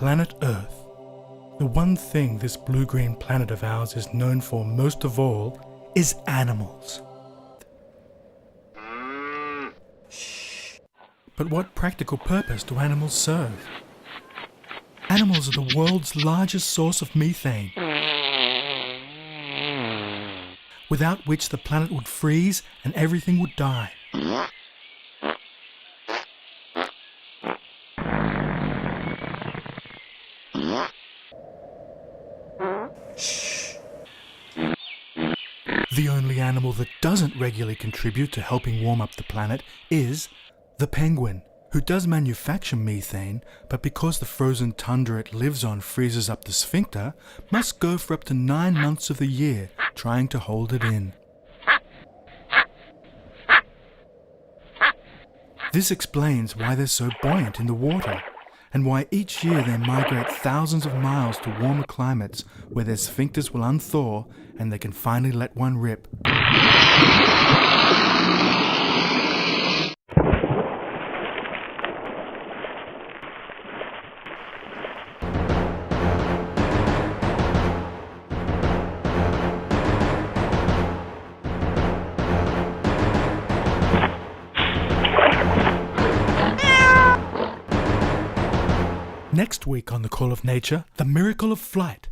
Planet Earth. The one thing this blue-green planet of ours is known for most of all is animals. But what practical purpose do animals serve? Animals are the world's largest source of methane, without which the planet would freeze and everything would die. The only animal that doesn't regularly contribute to helping warm up the planet is the penguin, who does manufacture methane, but because the frozen tundra it lives on freezes up the sphincter, must go for up to 9 months of the year trying to hold it in. This explains why they're so buoyant in the water, and why each year they migrate thousands of miles to warmer climates where their sphincters will unthaw and they can finally let one rip. Next week on The Call of Nature, the miracle of flight.